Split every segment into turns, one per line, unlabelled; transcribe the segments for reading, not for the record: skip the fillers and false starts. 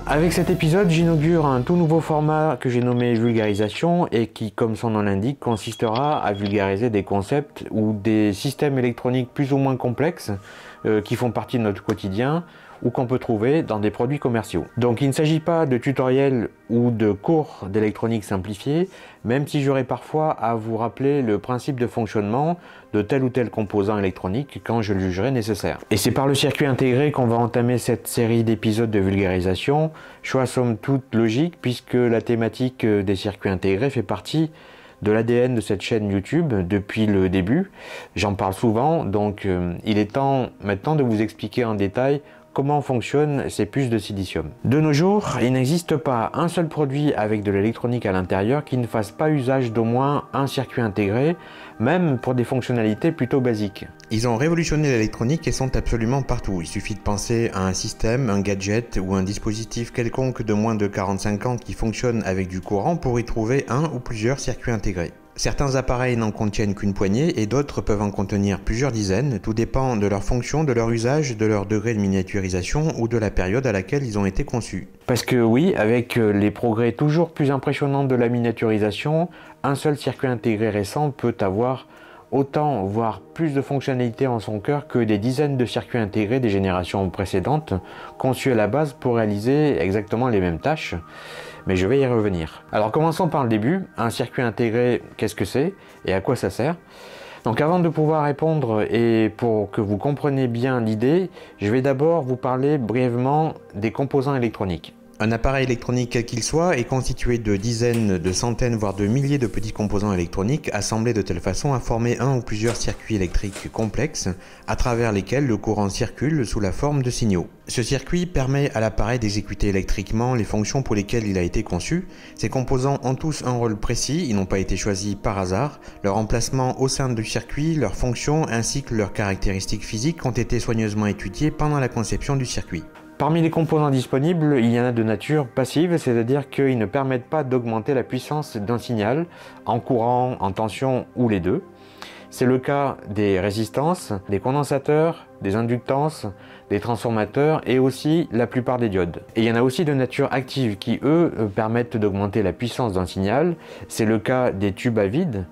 Avec cet épisode, j'inaugure un tout nouveau format que j'ai nommé vulgarisation et qui, comme son nom l'indique, consistera à vulgariser des concepts ou des systèmes électroniques plus ou moins complexes qui font partie de notre quotidien ou qu'on peut trouver dans des produits commerciaux. Donc il ne s'agit pas de tutoriels ou de cours d'électronique simplifiés, même si j'aurai parfois à vous rappeler le principe de fonctionnement de tel ou tel composant électronique quand je le jugerai nécessaire. Et c'est par le circuit intégré qu'on va entamer cette série d'épisodes de vulgarisation, choix somme toute logique puisque la thématique des circuits intégrés fait partie de l'ADN de cette chaîne YouTube depuis le début. J'en parle souvent, donc il est temps maintenant de vous expliquer en détail comment fonctionnent ces puces de silicium. De nos jours, il n'existe pas un seul produit avec de l'électronique à l'intérieur qui ne fasse pas usage d'au moins un circuit intégré, même pour des fonctionnalités plutôt basiques. Ils ont révolutionné l'électronique et sont absolument partout. Il suffit de penser à un système, un gadget ou un dispositif quelconque de moins de 45 ans qui fonctionne avec du courant pour y trouver un ou plusieurs circuits intégrés. Certains appareils n'en contiennent qu'une poignée et d'autres peuvent en contenir plusieurs dizaines, tout dépend de leur fonction, de leur usage, de leur degré de miniaturisation ou de la période à laquelle ils ont été conçus. Parce que oui, avec les progrès toujours plus impressionnants de la miniaturisation, un seul circuit intégré récent peut avoir autant, voire plus de fonctionnalités en son cœur que des dizaines de circuits intégrés des générations précédentes, conçus à la base pour réaliser exactement les mêmes tâches. Mais je vais y revenir. Alors commençons par le début. Un circuit intégré, qu'est-ce que c'est et à quoi ça sert? Donc avant de pouvoir répondre et pour que vous compreniez bien l'idée, je vais d'abord vous parler brièvement des composants électroniques. Un appareil électronique quel qu'il soit est constitué de dizaines, de centaines, voire de milliers de petits composants électroniques assemblés de telle façon à former un ou plusieurs circuits électriques complexes à travers lesquels le courant circule sous la forme de signaux. Ce circuit permet à l'appareil d'exécuter électriquement les fonctions pour lesquelles il a été conçu. Ces composants ont tous un rôle précis, ils n'ont pas été choisis par hasard. Leur emplacement au sein du circuit, leurs fonctions ainsi que leurs caractéristiques physiques ont été soigneusement étudiées pendant la conception du circuit. Parmi les composants disponibles, il y en a de nature passive, c'est-à-dire qu'ils ne permettent pas d'augmenter la puissance d'un signal en courant, en tension ou les deux. C'est le cas des résistances, des condensateurs, des inductances, des transformateurs et aussi la plupart des diodes. Et il y en a aussi de nature active qui, eux, permettent d'augmenter la puissance d'un signal. C'est le cas des tubes à vide,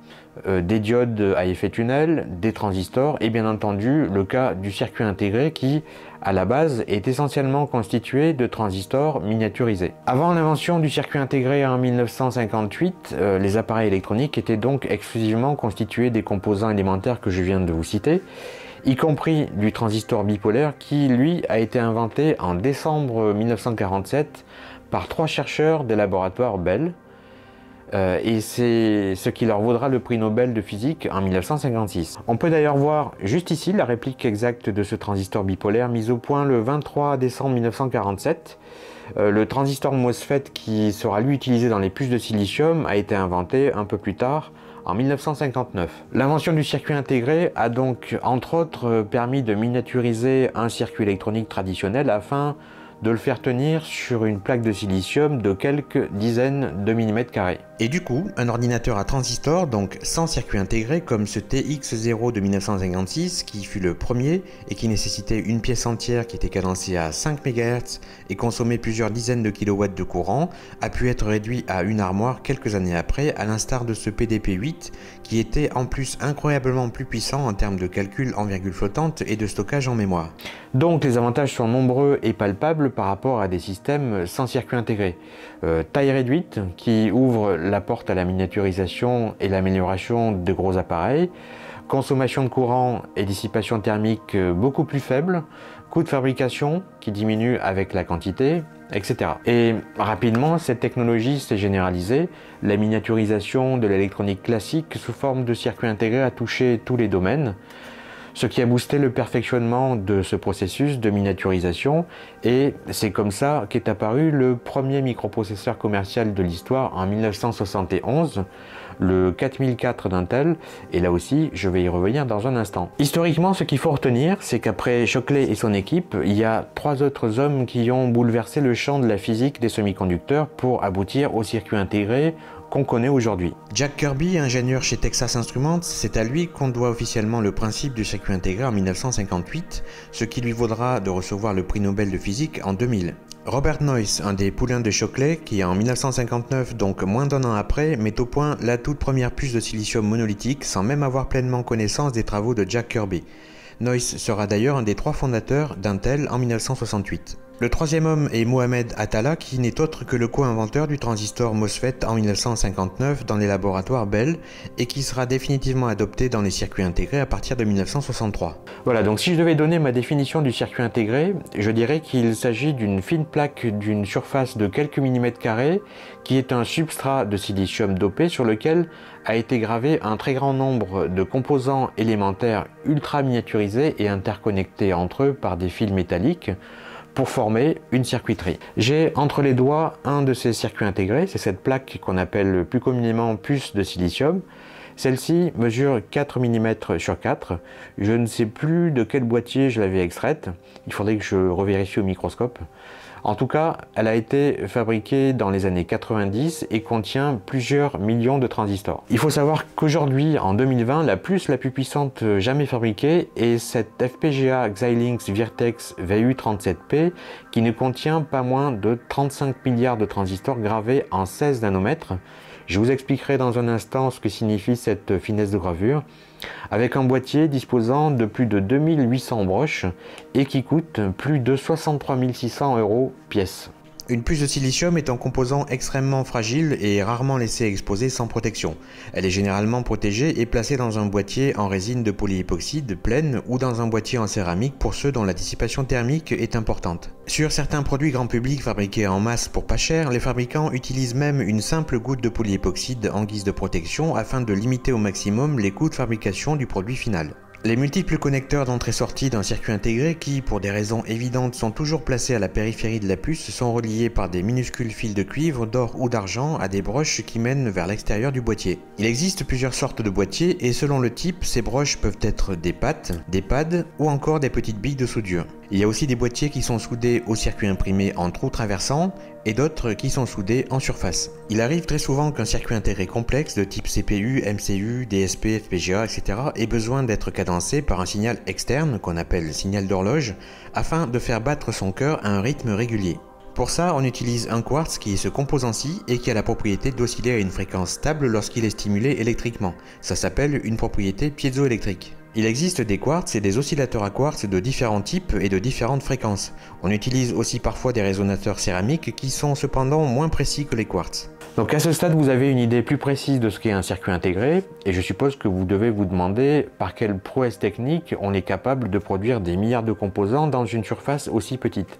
des diodes à effet tunnel, des transistors et bien entendu le cas du circuit intégré qui, à la base, est essentiellement constitué de transistors miniaturisés. Avant l'invention du circuit intégré en 1958, les appareils électroniques étaient donc exclusivement constitués des composants élémentaires que je viens de vous citer, y compris du transistor bipolaire qui, lui, a été inventé en décembre 1947 par 3 chercheurs des laboratoires Bell. Et c'est ce qui leur vaudra le prix Nobel de physique en 1956. On peut d'ailleurs voir juste ici la réplique exacte de ce transistor bipolaire mis au point le 23 décembre 1947. Le transistor MOSFET qui sera lui utilisé dans les puces de silicium a été inventé un peu plus tard, en 1959. L'invention du circuit intégré a donc entre autres permis de miniaturiser un circuit électronique traditionnel afin de le faire tenir sur une plaque de silicium de quelques dizaines de millimètres carrés. Et du coup, un ordinateur à transistor, donc sans circuit intégré, comme ce TX0 de 1956, qui fut le premier et qui nécessitait une pièce entière qui était cadencée à 5 MHz et consommait plusieurs dizaines de kilowatts de courant, a pu être réduit à une armoire quelques années après, à l'instar de ce PDP-8, qui était en plus incroyablement plus puissant en termes de calcul en virgule flottante et de stockage en mémoire. Donc les avantages sont nombreux et palpables par rapport à des systèmes sans circuit intégré. Taille réduite qui ouvre la porte à la miniaturisation et l'amélioration de gros appareils, consommation de courant et dissipation thermique beaucoup plus faible, coût de fabrication qui diminue avec la quantité, etc. Et rapidement, cette technologie s'est généralisée. La miniaturisation de l'électronique classique sous forme de circuit intégré a touché tous les domaines, ce qui a boosté le perfectionnement de ce processus de miniaturisation, et c'est comme ça qu'est apparu le premier microprocesseur commercial de l'histoire en 1971, le 4004 d'Intel, et là aussi je vais y revenir dans un instant. Historiquement, ce qu'il faut retenir, c'est qu'après Shockley et son équipe, il y a 3 autres hommes qui ont bouleversé le champ de la physique des semi-conducteurs pour aboutir au circuit intégré qu'on connaît aujourd'hui.
Jack Kirby, ingénieur chez Texas Instruments, c'est à lui qu'on doit officiellement le principe du circuit intégré en 1958, ce qui lui vaudra de recevoir le prix Nobel de physique en 2000. Robert Noyce, un des poulains de Shockley, qui en 1959, donc moins d'1 an après, met au point la toute première puce de silicium monolithique sans même avoir pleinement connaissance des travaux de Jack Kirby. Noyce sera d'ailleurs un des 3 fondateurs d'Intel en 1968. Le troisième homme est Mohamed Attallah, qui n'est autre que le co-inventeur du transistor MOSFET en 1959 dans les laboratoires Bell et qui sera définitivement adopté dans les circuits intégrés à partir de 1963.
Voilà, donc si je devais donner ma définition du circuit intégré, je dirais qu'il s'agit d'une fine plaque d'une surface de quelques millimètres carrés qui est un substrat de silicium dopé sur lequel a été gravé un très grand nombre de composants élémentaires ultra miniaturisés et interconnectés entre eux par des fils métalliques pour former une circuiterie. J'ai entre les doigts un de ces circuits intégrés, c'est cette plaque qu'on appelle plus communément puce de silicium. Celle-ci mesure 4 mm sur 4. Je ne sais plus de quel boîtier je l'avais extraite, il faudrait que je revérifie au microscope. En tout cas, elle a été fabriquée dans les années 90 et contient plusieurs millions de transistors. Il faut savoir qu'aujourd'hui, en 2020, la puce la plus puissante jamais fabriquée est cette FPGA Xilinx Virtex VU37P qui ne contient pas moins de 35 milliards de transistors gravés en 16 nanomètres. Je vous expliquerai dans un instant ce que signifie cette finesse de gravure, avec un boîtier disposant de plus de 2800 broches et qui coûte plus de 63 600 € pièce.
Une puce de silicium est un composant extrêmement fragile et rarement laissé exposer sans protection. Elle est généralement protégée et placée dans un boîtier en résine de polyépoxyde pleine ou dans un boîtier en céramique pour ceux dont la dissipation thermique est importante. Sur certains produits grand public fabriqués en masse pour pas cher, les fabricants utilisent même une simple goutte de polyépoxyde en guise de protection afin de limiter au maximum les coûts de fabrication du produit final. Les multiples connecteurs d'entrée-sortie d'un circuit intégré qui, pour des raisons évidentes, sont toujours placés à la périphérie de la puce sont reliés par des minuscules fils de cuivre, d'or ou d'argent à des broches qui mènent vers l'extérieur du boîtier. Il existe plusieurs sortes de boîtiers et selon le type, ces broches peuvent être des pattes, des pads ou encore des petites billes de soudure. Il y a aussi des boîtiers qui sont soudés au circuit imprimé en trous traversants et d'autres qui sont soudés en surface. Il arrive très souvent qu'un circuit intégré complexe de type CPU, MCU, DSP, FPGA, etc. ait besoin d'être cadencé par un signal externe qu'on appelle signal d'horloge afin de faire battre son cœur à un rythme régulier. Pour ça, on utilise un quartz qui est ce composant-ci et qui a la propriété d'osciller à une fréquence stable lorsqu'il est stimulé électriquement. Ça s'appelle une propriété piézoélectrique. Il existe des quartz et des oscillateurs à quartz de différents types et de différentes fréquences. On utilise aussi parfois des résonateurs céramiques qui sont cependant moins précis que les quartz.
Donc à ce stade, vous avez une idée plus précise de ce qu'est un circuit intégré et je suppose que vous devez vous demander par quelle prouesse technique on est capable de produire des milliards de composants dans une surface aussi petite.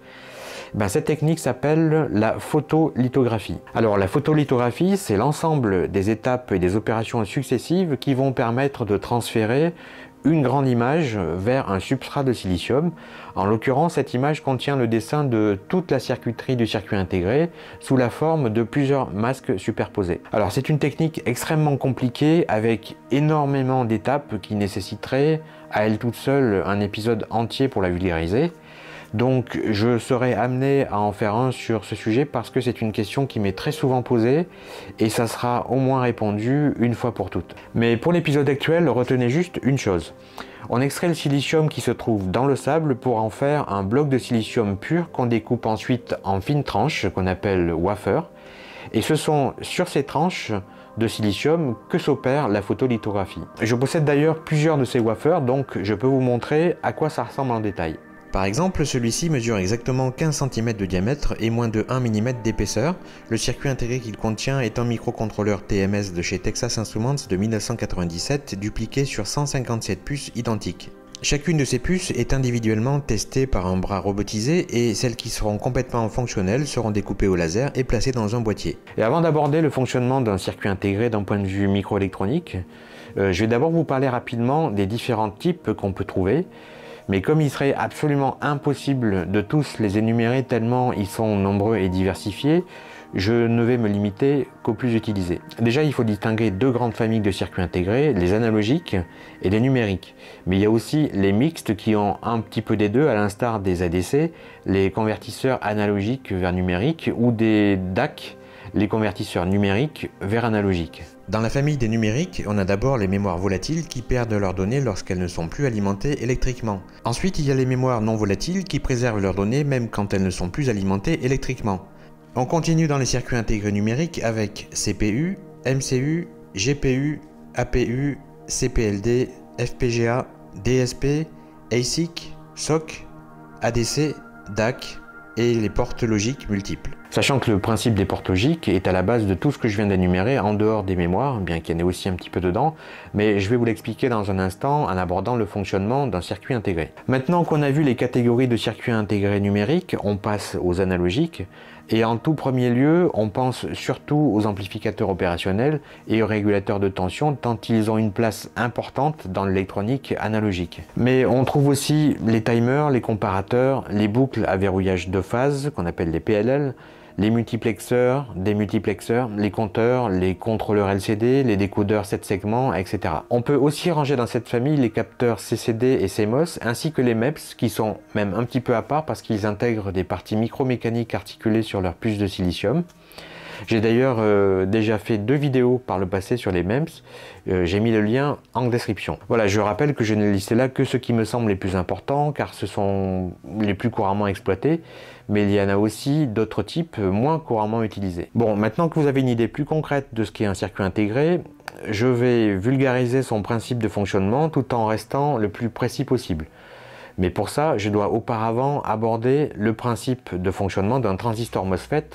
Cette technique s'appelle la photolithographie. Alors la photolithographie, c'est l'ensemble des étapes et des opérations successives qui vont permettre de transférer une grande image vers un substrat de silicium. En l'occurrence, cette image contient le dessin de toute la circuiterie du circuit intégré sous la forme de plusieurs masques superposés. Alors c'est une technique extrêmement compliquée avec énormément d'étapes qui nécessiteraient à elle toute seule un épisode entier pour la vulgariser. Donc je serai amené à en faire un sur ce sujet parce que c'est une question qui m'est très souvent posée et ça sera au moins répondu une fois pour toutes. Mais pour l'épisode actuel, retenez juste une chose. On extrait le silicium qui se trouve dans le sable pour en faire un bloc de silicium pur qu'on découpe ensuite en fines tranches qu'on appelle wafer. Et ce sont sur ces tranches de silicium que s'opère la photolithographie. Je possède d'ailleurs plusieurs de ces wafers, donc je peux vous montrer à quoi ça ressemble en détail.
Par exemple, celui-ci mesure exactement 15 cm de diamètre et moins de 1 mm d'épaisseur. Le circuit intégré qu'il contient est un microcontrôleur TMS de chez Texas Instruments de 1997, dupliqué sur 157 puces identiques. Chacune de ces puces est individuellement testée par un bras robotisé et celles qui seront complètement fonctionnelles seront découpées au laser et placées dans un boîtier.
Et avant d'aborder le fonctionnement d'un circuit intégré d'un point de vue microélectronique, je vais d'abord vous parler rapidement des différents types qu'on peut trouver. Mais comme il serait absolument impossible de tous les énumérer tellement ils sont nombreux et diversifiés, je ne vais me limiter qu'aux plus utilisés. Déjà, il faut distinguer deux grandes familles de circuits intégrés, les analogiques et les numériques. Mais il y a aussi les mixtes qui ont un petit peu des deux, à l'instar des ADC, les convertisseurs analogiques vers numériques ou des DAC, les convertisseurs numériques vers analogiques.
Dans la famille des numériques, on a d'abord les mémoires volatiles qui perdent leurs données lorsqu'elles ne sont plus alimentées électriquement. Ensuite, il y a les mémoires non volatiles qui préservent leurs données même quand elles ne sont plus alimentées électriquement. On continue dans les circuits intégrés numériques avec CPU, MCU, GPU, APU, CPLD, FPGA, DSP, ASIC, SOC, ADC, DAC et les portes logiques multiples.
Sachant que le principe des portes logiques est à la base de tout ce que je viens d'énumérer en dehors des mémoires, bien qu'il y en ait aussi un petit peu dedans, mais je vais vous l'expliquer dans un instant en abordant le fonctionnement d'un circuit intégré. Maintenant qu'on a vu les catégories de circuits intégrés numériques, on passe aux analogiques, et en tout premier lieu, on pense surtout aux amplificateurs opérationnels et aux régulateurs de tension, tant ils ont une place importante dans l'électronique analogique. Mais on trouve aussi les timers, les comparateurs, les boucles à verrouillage de phase, qu'on appelle les PLL, les multiplexeurs, démultiplexeurs, les compteurs, les contrôleurs LCD, les décodeurs 7 segments, etc. On peut aussi ranger dans cette famille les capteurs CCD et CMOS, ainsi que les MEPS, qui sont même un petit peu à part parce qu'ils intègrent des parties micromécaniques articulées sur leur puce de silicium. J'ai d'ailleurs déjà fait 2 vidéos par le passé sur les MEMS, j'ai mis le lien en description. Voilà, je rappelle que je n'ai listé là que ce qui me semble les plus importants, car ce sont les plus couramment exploités, mais il y en a aussi d'autres types moins couramment utilisés. Bon, maintenant que vous avez une idée plus concrète de ce qu'est un circuit intégré, je vais vulgariser son principe de fonctionnement tout en restant le plus précis possible. Mais pour ça, je dois auparavant aborder le principe de fonctionnement d'un transistor MOSFET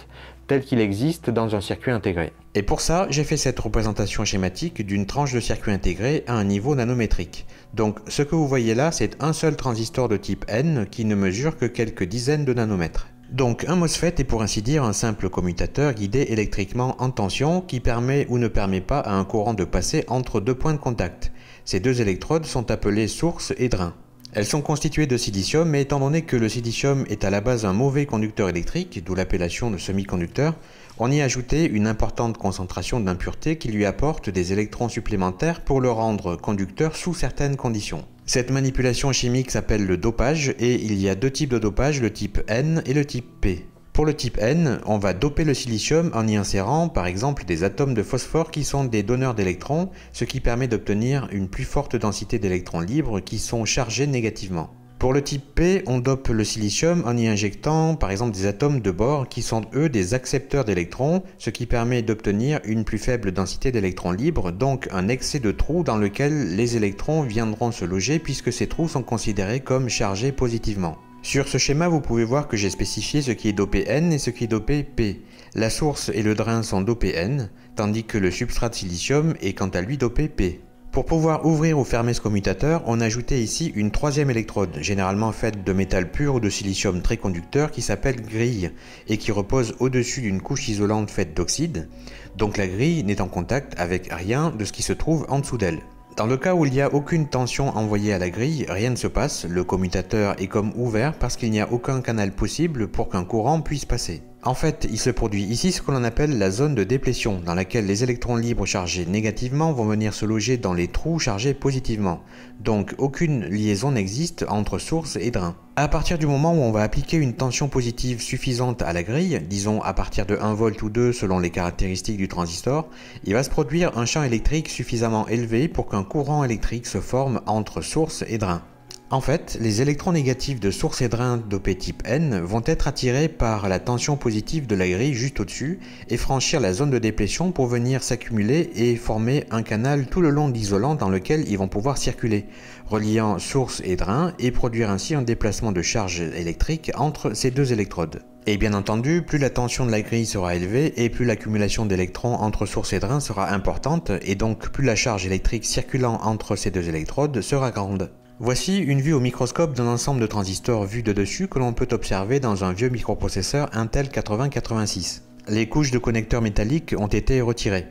tel qu'il existe dans un circuit intégré.
Et pour ça, j'ai fait cette représentation schématique d'une tranche de circuit intégré à un niveau nanométrique. Donc ce que vous voyez là, c'est un seul transistor de type N qui ne mesure que quelques dizaines de nanomètres. Donc un MOSFET est pour ainsi dire un simple commutateur guidé électriquement en tension qui permet ou ne permet pas à un courant de passer entre 2 points de contact. Ces 2 électrodes sont appelées source et drain. Elles sont constituées de silicium, mais étant donné que le silicium est à la base un mauvais conducteur électrique, d'où l'appellation de semi-conducteur, on y a ajouté une importante concentration d'impuretés qui lui apporte des électrons supplémentaires pour le rendre conducteur sous certaines conditions. Cette manipulation chimique s'appelle le dopage et il y a 2 types de dopage, le type N et le type P. Pour le type N, on va doper le silicium en y insérant par exemple des atomes de phosphore qui sont des donneurs d'électrons, ce qui permet d'obtenir une plus forte densité d'électrons libres qui sont chargés négativement. Pour le type P, on dope le silicium en y injectant par exemple des atomes de bore qui sont eux des accepteurs d'électrons, ce qui permet d'obtenir une plus faible densité d'électrons libres, donc un excès de trous dans lequel les électrons viendront se loger puisque ces trous sont considérés comme chargés positivement. Sur ce schéma, vous pouvez voir que j'ai spécifié ce qui est dopé N et ce qui est dopé P. La source et le drain sont dopés N, tandis que le substrat de silicium est quant à lui dopé P. Pour pouvoir ouvrir ou fermer ce commutateur, on a ajouté ici une 3e électrode, généralement faite de métal pur ou de silicium très conducteur qui s'appelle grille et qui repose au-dessus d'une couche isolante faite d'oxyde. Donc la grille n'est en contact avec rien de ce qui se trouve en dessous d'elle. Dans le cas où il n'y a aucune tension envoyée à la grille, rien ne se passe, le commutateur est comme ouvert parce qu'il n'y a aucun canal possible pour qu'un courant puisse passer. En fait, il se produit ici ce que l'on appelle la zone de déplétion, dans laquelle les électrons libres chargés négativement vont venir se loger dans les trous chargés positivement. Donc aucune liaison n'existe entre source et drain. À partir du moment où on va appliquer une tension positive suffisante à la grille, disons à partir de 1 volt ou 2 selon les caractéristiques du transistor, il va se produire un champ électrique suffisamment élevé pour qu'un courant électrique se forme entre source et drain. En fait, les électrons négatifs de source et drain dopés type N vont être attirés par la tension positive de la grille juste au-dessus et franchir la zone de déplétion pour venir s'accumuler et former un canal tout le long de l'isolant dans lequel ils vont pouvoir circuler, reliant source et drain et produire ainsi un déplacement de charge électrique entre ces 2 électrodes. Et bien entendu, plus la tension de la grille sera élevée et plus l'accumulation d'électrons entre source et drain sera importante et donc plus la charge électrique circulant entre ces 2 électrodes sera grande. Voici une vue au microscope d'un ensemble de transistors vus de dessus que l'on peut observer dans un vieux microprocesseur Intel 8086. Les couches de connecteurs métalliques ont été retirées.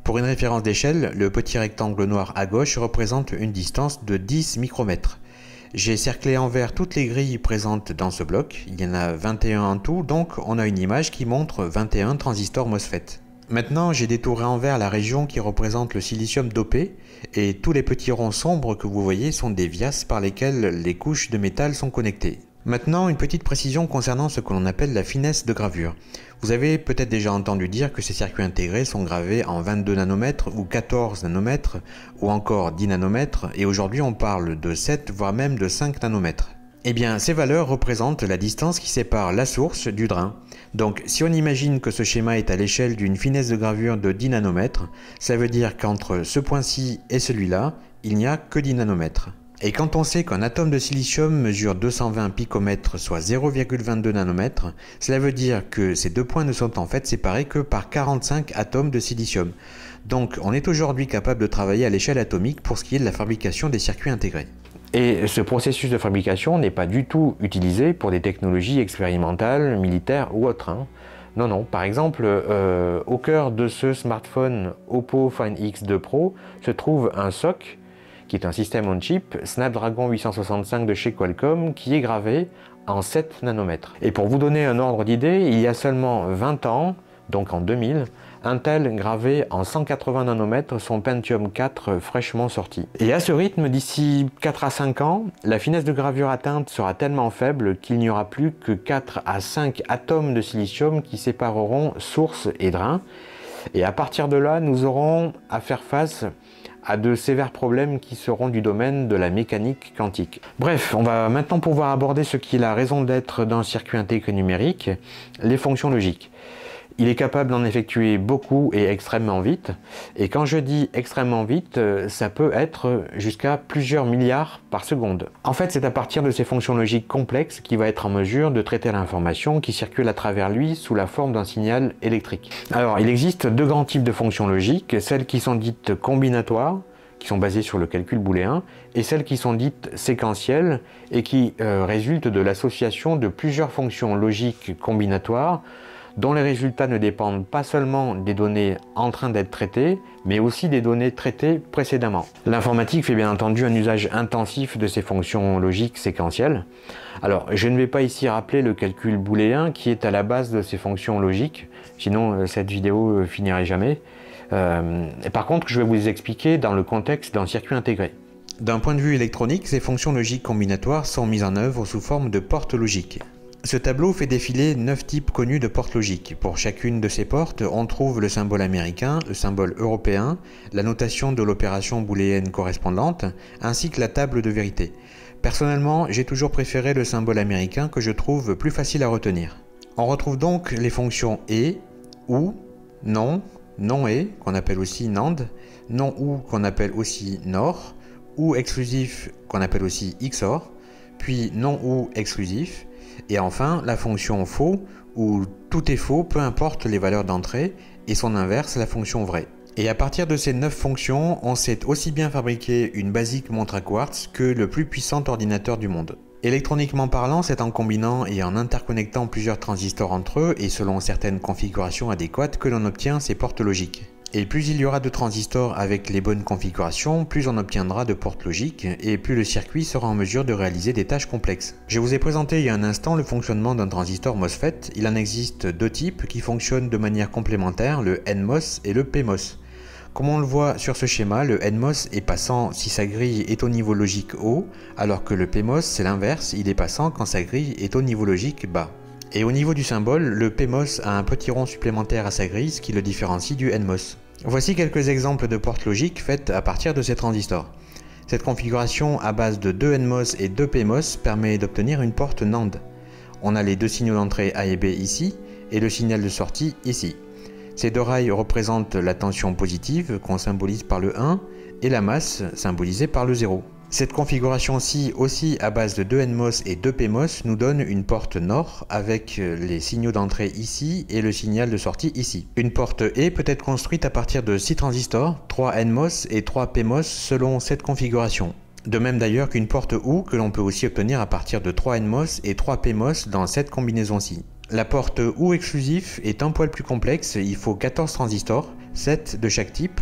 Pour une référence d'échelle, le petit rectangle noir à gauche représente une distance de 10 micromètres. J'ai cerclé en vert toutes les grilles présentes dans ce bloc, il y en a 21 en tout, donc on a une image qui montre 21 transistors MOSFET. Maintenant, j'ai détouré en vert la région qui représente le silicium dopé et tous les petits ronds sombres que vous voyez sont des vias par lesquelles les couches de métal sont connectées. Maintenant, une petite précision concernant ce que l'on appelle la finesse de gravure. Vous avez peut-être déjà entendu dire que ces circuits intégrés sont gravés en 22 nanomètres ou 14 nanomètres ou encore 10 nanomètres et aujourd'hui on parle de 7 voire même de 5 nanomètres. Eh bien, ces valeurs représentent la distance qui sépare la source du drain. Donc, si on imagine que ce schéma est à l'échelle d'une finesse de gravure de 10 nanomètres, ça veut dire qu'entre ce point-ci et celui-là, il n'y a que 10 nanomètres. Et quand on sait qu'un atome de silicium mesure 220 picomètres, soit 0,22 nanomètres, cela veut dire que ces deux points ne sont en fait séparés que par 45 atomes de silicium. Donc on est aujourd'hui capable de travailler à l'échelle atomique pour ce qui est de la fabrication des circuits intégrés.
Et ce processus de fabrication n'est pas du tout utilisé pour des technologies expérimentales, militaires ou autres, hein. Non, non. Par exemple, au cœur de ce smartphone Oppo Find X2 Pro se trouve un SoC, qui est un système on chip Snapdragon 865 de chez Qualcomm, qui est gravé en 7 nanomètres. Et pour vous donner un ordre d'idée, il y a seulement 20 ans, donc en 2000, Intel gravait en 180 nanomètres son Pentium 4 fraîchement sorti. Et à ce rythme, d'ici 4 à 5 ans, la finesse de gravure atteinte sera tellement faible qu'il n'y aura plus que 4 à 5 atomes de silicium qui sépareront source et drain. Et à partir de là, nous aurons à faire face à de sévères problèmes qui seront du domaine de la mécanique quantique. Bref, on va maintenant pouvoir aborder ce qui est la raison d'être d'un circuit intégré numérique, les fonctions logiques. Il est capable d'en effectuer beaucoup et extrêmement vite. Et quand je dis extrêmement vite, ça peut être jusqu'à plusieurs milliards par seconde. En fait, c'est à partir de ces fonctions logiques complexes qu'il va être en mesure de traiter l'information qui circule à travers lui sous la forme d'un signal électrique. Alors, il existe deux grands types de fonctions logiques, celles qui sont dites combinatoires, qui sont basées sur le calcul booléen, et celles qui sont dites séquentielles et qui résultent de l'association de plusieurs fonctions logiques combinatoires dont les résultats ne dépendent pas seulement des données en train d'être traitées, mais aussi des données traitées précédemment. L'informatique fait bien entendu un usage intensif de ces fonctions logiques séquentielles. Alors, je ne vais pas ici rappeler le calcul booléen qui est à la base de ces fonctions logiques, sinon cette vidéo finirait jamais. Par contre, je vais vous les expliquer dans le contexte d'un circuit intégré.
D'un point de vue électronique, ces fonctions logiques combinatoires sont mises en œuvre sous forme de portes logiques. Ce tableau fait défiler 9 types connus de portes logiques. Pour chacune de ces portes, on trouve le symbole américain, le symbole européen, la notation de l'opération booléenne correspondante, ainsi que la table de vérité. Personnellement, j'ai toujours préféré le symbole américain que je trouve plus facile à retenir. On retrouve donc les fonctions et, ou, non, non et, qu'on appelle aussi NAND, non ou qu'on appelle aussi NOR, ou exclusif qu'on appelle aussi XOR, puis non ou exclusif, et enfin la fonction faux, où tout est faux, peu importe les valeurs d'entrée, et son inverse, la fonction vraie. Et à partir de ces 9 fonctions, on sait aussi bien fabriquer une basique montre à quartz que le plus puissant ordinateur du monde. Électroniquement parlant, c'est en combinant et en interconnectant plusieurs transistors entre eux et selon certaines configurations adéquates que l'on obtient ces portes logiques. Et plus il y aura de transistors avec les bonnes configurations, plus on obtiendra de portes logiques et plus le circuit sera en mesure de réaliser des tâches complexes. Je vous ai présenté il y a un instant le fonctionnement d'un transistor MOSFET. Il en existe deux types qui fonctionnent de manière complémentaire, le NMOS et le PMOS. Comme on le voit sur ce schéma, le NMOS est passant si sa grille est au niveau logique haut, alors que le PMOS c'est l'inverse, il est passant quand sa grille est au niveau logique bas. Et au niveau du symbole, le PMOS a un petit rond supplémentaire à sa grille, ce qui le différencie du NMOS. Voici quelques exemples de portes logiques faites à partir de ces transistors. Cette configuration à base de 2 NMOS et 2 PMOS permet d'obtenir une porte NAND. On a les deux signaux d'entrée A et B ici, et le signal de sortie ici. Ces deux rails représentent la tension positive, qu'on symbolise par le 1, et la masse, symbolisée par le 0. Cette configuration-ci, aussi à base de 2 NMOS et 2 PMOS, nous donne une porte NOR avec les signaux d'entrée ici et le signal de sortie ici. Une porte E peut être construite à partir de 6 transistors, 3 NMOS et 3 PMOS selon cette configuration. De même d'ailleurs qu'une porte OU que l'on peut aussi obtenir à partir de 3 NMOS et 3 PMOS dans cette combinaison-ci. La porte OU exclusif est un poil plus complexe, il faut 14 transistors, 7 de chaque type.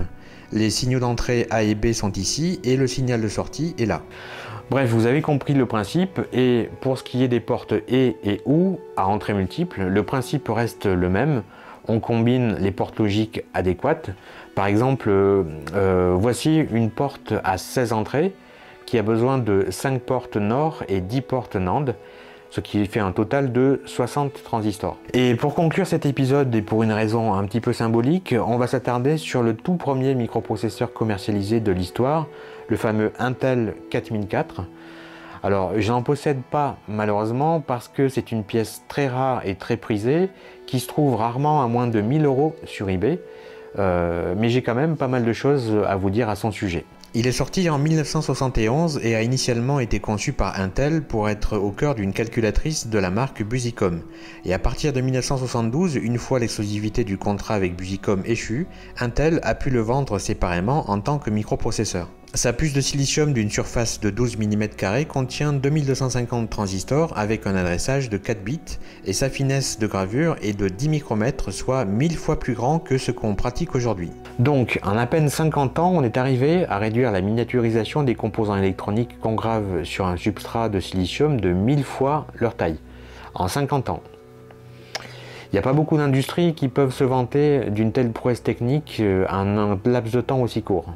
Les signaux d'entrée A et B sont ici et le signal de sortie est là.
Bref, vous avez compris le principe et pour ce qui est des portes E et OU à entrée multiple, le principe reste le même. On combine les portes logiques adéquates. Par exemple, voici une porte à 16 entrées qui a besoin de 5 portes NOR et 10 portes NAND. ce qui fait un total de 60 transistors. Et pour conclure cet épisode, et pour une raison un petit peu symbolique, on va s'attarder sur le tout premier microprocesseur commercialisé de l'histoire, le fameux Intel 4004. Alors, je n'en possède pas malheureusement parce que c'est une pièce très rare et très prisée qui se trouve rarement à moins de 1000 € sur eBay, mais j'ai quand même pas mal de choses à vous dire à son sujet.
Il est sorti en 1971 et a initialement été conçu par Intel pour être au cœur d'une calculatrice de la marque Busicom. Et à partir de 1972, une fois l'exclusivité du contrat avec Busicom échue, Intel a pu le vendre séparément en tant que microprocesseur. Sa puce de silicium d'une surface de 12 mm² contient 2250 transistors avec un adressage de 4 bits et sa finesse de gravure est de 10 micromètres, soit 1000 fois plus grand que ce qu'on pratique aujourd'hui.
Donc, en à peine 50 ans, on est arrivé à réduire la miniaturisation des composants électroniques qu'on grave sur un substrat de silicium de 1000 fois leur taille. En 50 ans. Il n'y a pas beaucoup d'industries qui peuvent se vanter d'une telle prouesse technique en un laps de temps aussi court.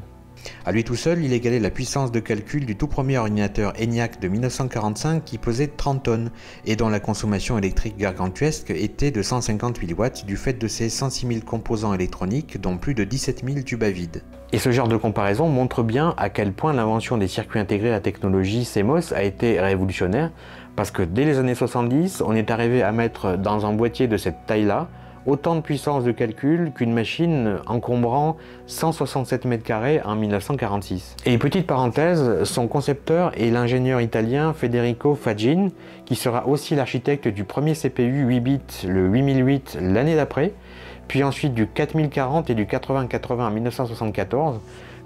À lui tout seul, il égalait la puissance de calcul du tout premier ordinateur ENIAC de 1945 qui pesait 30 tonnes et dont la consommation électrique gargantuesque était de 158 watts du fait de ses 106 000 composants électroniques dont plus de 17 000 tubes à vide.
Et ce genre de comparaison montre bien à quel point l'invention des circuits intégrés à la technologie CMOS a été révolutionnaire parce que dès les années 70, on est arrivé à mettre dans un boîtier de cette taille-là autant de puissance de calcul qu'une machine encombrant 167 m² en 1946. Et petite parenthèse, son concepteur est l'ingénieur italien Federico Faggin, qui sera aussi l'architecte du premier CPU 8 bits, le 8008, l'année d'après, puis ensuite du 4040 et du 8080 en 1974,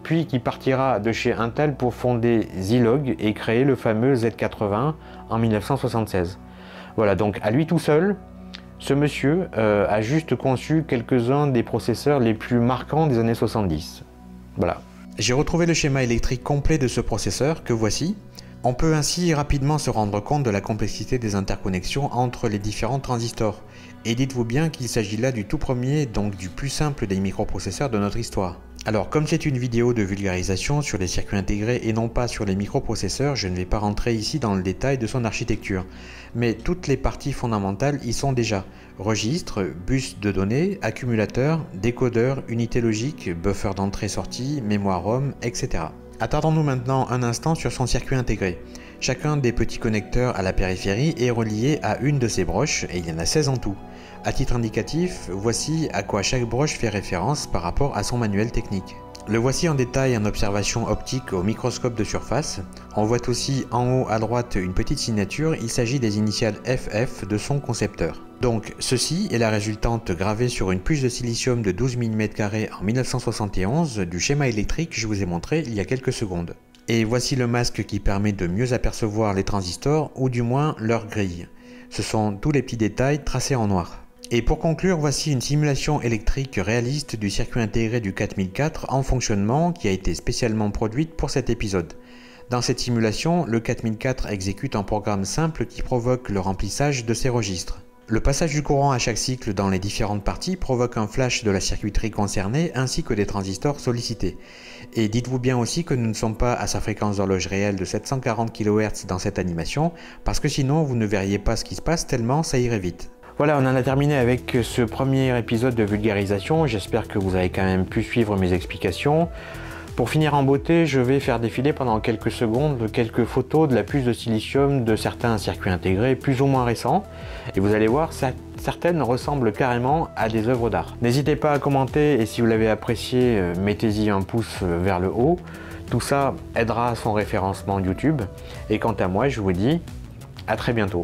puis qui partira de chez Intel pour fonder Zilog et créer le fameux Z80 en 1976. Voilà, donc à lui tout seul, ce monsieur a juste conçu quelques-uns des processeurs les plus marquants des années 70. Voilà.
J'ai retrouvé le schéma électrique complet de ce processeur que voici. On peut ainsi rapidement se rendre compte de la complexité des interconnexions entre les différents transistors. Et dites-vous bien qu'il s'agit là du tout premier, donc du plus simple des microprocesseurs de notre histoire. Alors, comme c'est une vidéo de vulgarisation sur les circuits intégrés et non pas sur les microprocesseurs, je ne vais pas rentrer ici dans le détail de son architecture. Mais toutes les parties fondamentales y sont déjà. Registre, bus de données, accumulateur, décodeur, unité logique, buffer d'entrée-sortie, mémoire ROM, etc. Attardons-nous maintenant un instant sur son circuit intégré. Chacun des petits connecteurs à la périphérie est relié à une de ces broches et il y en a 16 en tout. À titre indicatif, voici à quoi chaque broche fait référence par rapport à son manuel technique. Le voici en détail en observation optique au microscope de surface. On voit aussi en haut à droite une petite signature, il s'agit des initiales FF de son concepteur. Donc ceci est la résultante gravée sur une puce de silicium de 12 mm² en 1971 du schéma électrique que je vous ai montré il y a quelques secondes. Et voici le masque qui permet de mieux apercevoir les transistors ou du moins leur grille. Ce sont tous les petits détails tracés en noir. Et pour conclure, voici une simulation électrique réaliste du circuit intégré du 4004 en fonctionnement qui a été spécialement produite pour cet épisode. Dans cette simulation, le 4004 exécute un programme simple qui provoque le remplissage de ses registres. Le passage du courant à chaque cycle dans les différentes parties provoque un flash de la circuiterie concernée ainsi que des transistors sollicités. Et dites-vous bien aussi que nous ne sommes pas à sa fréquence d'horloge réelle de 740 kHz dans cette animation, parce que sinon vous ne verriez pas ce qui se passe tellement ça irait vite.
Voilà, on en a terminé avec ce premier épisode de vulgarisation. J'espère que vous avez quand même pu suivre mes explications. Pour finir en beauté, je vais faire défiler pendant quelques secondes quelques photos de la puce de silicium de certains circuits intégrés plus ou moins récents. Et vous allez voir, certaines ressemblent carrément à des œuvres d'art. N'hésitez pas à commenter et si vous l'avez apprécié, mettez-y un pouce vers le haut. Tout ça aidera à son référencement YouTube. Et quant à moi, je vous dis à très bientôt.